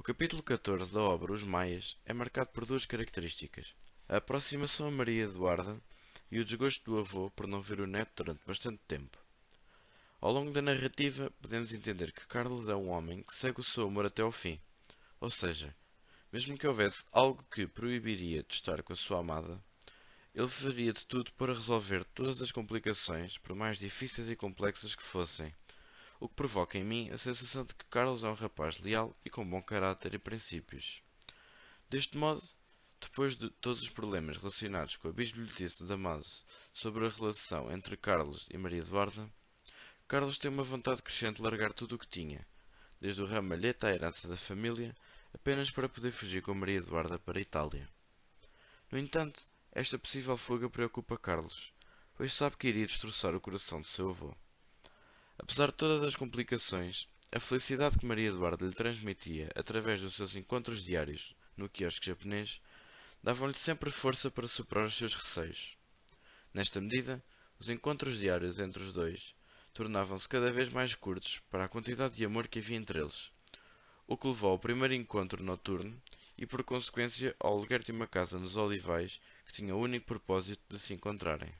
O capítulo 14 da obra Os Maias é marcado por duas características: a aproximação a Maria Eduarda e o desgosto do avô por não ver o neto durante bastante tempo. Ao longo da narrativa, podemos entender que Carlos é um homem que segue o seu amor até ao fim, ou seja, mesmo que houvesse algo que proibiria de estar com a sua amada, ele faria de tudo para resolver todas as complicações, por mais difíceis e complexas que fossem, o que provoca em mim a sensação de que Carlos é um rapaz leal e com bom caráter e princípios. Deste modo, depois de todos os problemas relacionados com a bisbilhotice de Damaso sobre a relação entre Carlos e Maria Eduarda, Carlos tem uma vontade crescente de largar tudo o que tinha, desde o ramalhete à herança da família, apenas para poder fugir com Maria Eduarda para a Itália. No entanto, esta possível fuga preocupa Carlos, pois sabe que iria destroçar o coração de seu avô. Apesar de todas as complicações, a felicidade que Maria Eduarda lhe transmitia através dos seus encontros diários no quiosque japonês davam-lhe sempre força para superar os seus receios. Nesta medida, os encontros diários entre os dois tornavam-se cada vez mais curtos para a quantidade de amor que havia entre eles, o que levou ao primeiro encontro noturno e, por consequência, ao aluguer de uma casa nos Olivais que tinha o único propósito de se encontrarem.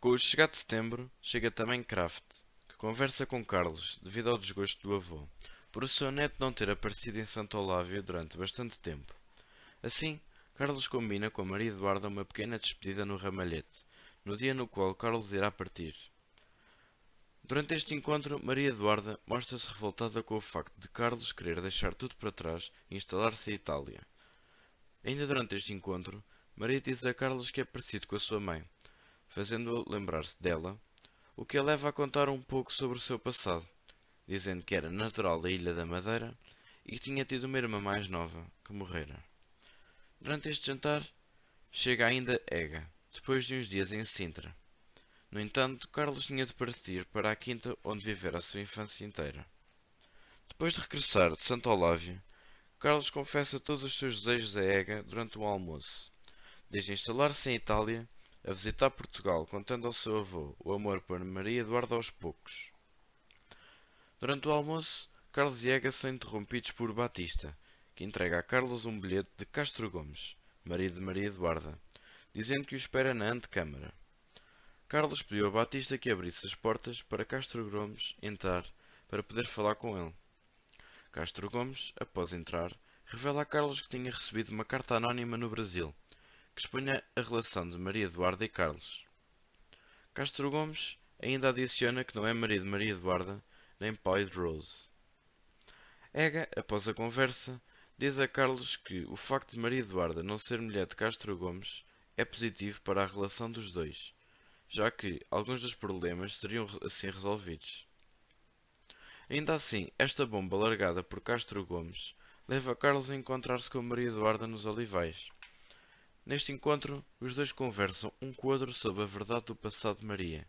Com o chegar de setembro, chega também Kraft, que conversa com Carlos devido ao desgosto do avô, por o seu neto não ter aparecido em Santo Olávio durante bastante tempo. Assim, Carlos combina com Maria Eduarda uma pequena despedida no ramalhete, no dia no qual Carlos irá partir. Durante este encontro, Maria Eduarda mostra-se revoltada com o facto de Carlos querer deixar tudo para trás e instalar-se em Itália. Ainda durante este encontro, Maria diz a Carlos que é parecido com a sua mãe, fazendo-o lembrar-se dela, o que a leva a contar um pouco sobre o seu passado, dizendo que era natural da Ilha da Madeira e que tinha tido uma irmã mais nova, que morrera. Durante este jantar, chega ainda Ega, depois de uns dias em Sintra. No entanto, Carlos tinha de partir para a quinta onde vivera a sua infância inteira. Depois de regressar de Santo Olávio, Carlos confessa todos os seus desejos a Ega durante o almoço, desde instalar-se em Itália a visitar Portugal, contando ao seu avô o amor por Maria Eduarda aos poucos. Durante o almoço, Carlos e Ega são interrompidos por Batista, que entrega a Carlos um bilhete de Castro Gomes, marido de Maria Eduarda, dizendo que o espera na antecâmara. Carlos pediu a Batista que abrisse as portas para Castro Gomes entrar para poder falar com ele. Castro Gomes, após entrar, revela a Carlos que tinha recebido uma carta anónima no Brasil, que expunha a relação de Maria Eduarda e Carlos. Castro Gomes ainda adiciona que não é marido de Maria Eduarda nem pai de Rose. Ega, após a conversa, diz a Carlos que o facto de Maria Eduarda não ser mulher de Castro Gomes é positivo para a relação dos dois, já que alguns dos problemas seriam assim resolvidos. Ainda assim, esta bomba largada por Castro Gomes leva Carlos a encontrar-se com Maria Eduarda nos Olivais. Neste encontro, os dois conversam um com o outro sobre a verdade do passado de Maria,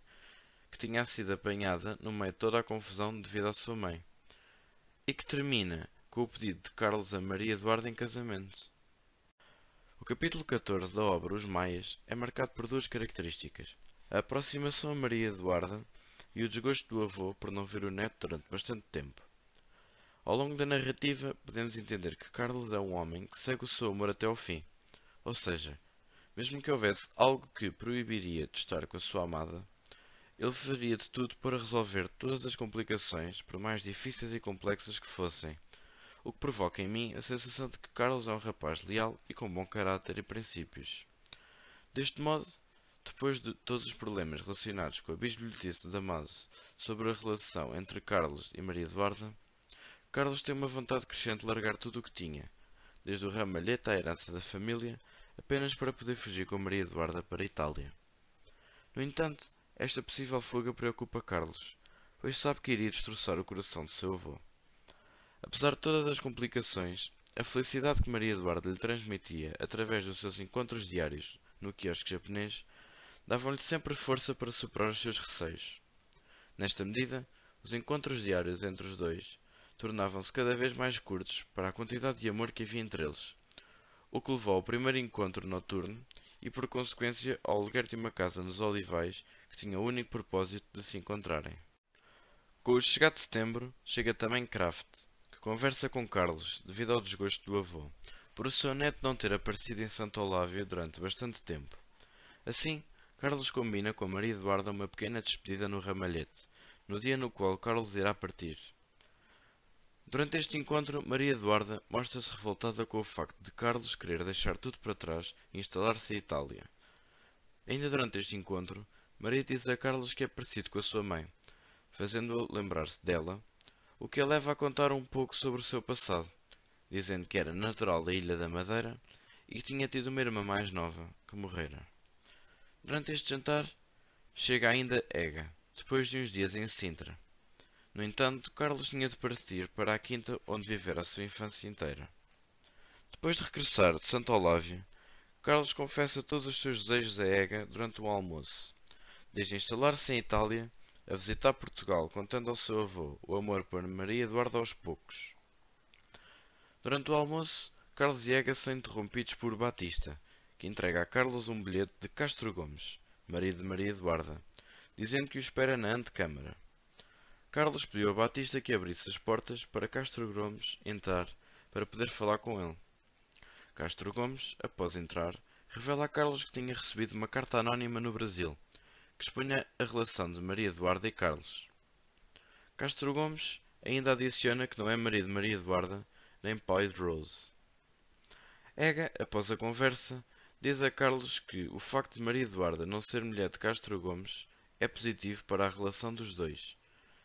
que tinha sido apanhada no meio de toda a confusão devido à sua mãe, e que termina com o pedido de Carlos a Maria Eduarda em casamento. O capítulo 14 da obra Os Maias é marcado por duas características: a aproximação a Maria Eduarda e o desgosto do avô por não ver o neto durante bastante tempo. Ao longo da narrativa, podemos entender que Carlos é um homem que segue o seu amor até ao fim, ou seja, mesmo que houvesse algo que proibiria de estar com a sua amada, ele faria de tudo para resolver todas as complicações, por mais difíceis e complexas que fossem, o que provoca em mim a sensação de que Carlos é um rapaz leal e com bom caráter e princípios. Deste modo, depois de todos os problemas relacionados com a bisbilhotice de Damaso sobre a relação entre Carlos e Maria Eduarda, Carlos tem uma vontade crescente de largar tudo o que tinha, desde o ramalhete à herança da família, apenas para poder fugir com Maria Eduarda para a Itália. No entanto, esta possível fuga preocupa Carlos, pois sabe que iria destroçar o coração de seu avô. Apesar de todas as complicações, a felicidade que Maria Eduarda lhe transmitia através dos seus encontros diários no quiosque japonês davam-lhe sempre força para superar os seus receios. Nesta medida, os encontros diários entre os dois tornavam-se cada vez mais curtos para a quantidade de amor que havia entre eles, o que levou ao primeiro encontro noturno e, por consequência, ao aluguer de uma casa nos Olivais que tinha o único propósito de se encontrarem. Com o chegar de setembro, chega também Kraft, que conversa com Carlos devido ao desgosto do avô, por o seu neto não ter aparecido em Santo Olávio durante bastante tempo. Assim, Carlos combina com a Maria Eduarda uma pequena despedida no ramalhete, no dia no qual Carlos irá partir. Durante este encontro, Maria Eduarda mostra-se revoltada com o facto de Carlos querer deixar tudo para trás e instalar-se em Itália. Ainda durante este encontro, Maria diz a Carlos que é parecido com a sua mãe, fazendo-o lembrar-se dela, o que a leva a contar um pouco sobre o seu passado, dizendo que era natural da Ilha da Madeira e que tinha tido uma irmã mais nova, que morrera. Durante este jantar, chega ainda Ega, depois de uns dias em Sintra. No entanto, Carlos tinha de partir para a quinta onde vivera a sua infância inteira. Depois de regressar de Santo Olávio, Carlos confessa todos os seus desejos a Ega durante o almoço, desde instalar-se em Itália a visitar Portugal, contando ao seu avô o amor por Maria Eduarda aos poucos. Durante o almoço, Carlos e Ega são interrompidos por Batista, que entrega a Carlos um bilhete de Castro Gomes, marido de Maria Eduarda, dizendo que o espera na antecâmara. Carlos pediu a Batista que abrisse as portas para Castro Gomes entrar para poder falar com ele. Castro Gomes, após entrar, revela a Carlos que tinha recebido uma carta anónima no Brasil, que expunha a relação de Maria Eduarda e Carlos. Castro Gomes ainda adiciona que não é marido de Maria Eduarda nem pai de Rose. Ega, após a conversa, diz a Carlos que o facto de Maria Eduarda não ser mulher de Castro Gomes é positivo para a relação dos dois,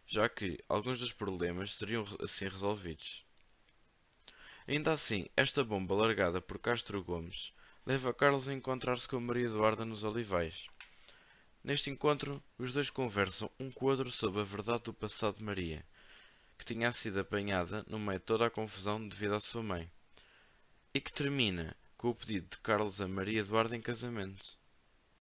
já que alguns dos problemas seriam assim resolvidos. Ainda assim, esta bomba largada por Castro Gomes leva Carlos a encontrar-se com Maria Eduarda nos Olivais. Neste encontro, os dois conversam um com o outro sobre a verdade do passado de Maria, que tinha sido apanhada no meio de toda a confusão devido à sua mãe, e que termina com o pedido de Carlos a Maria Eduarda em casamento.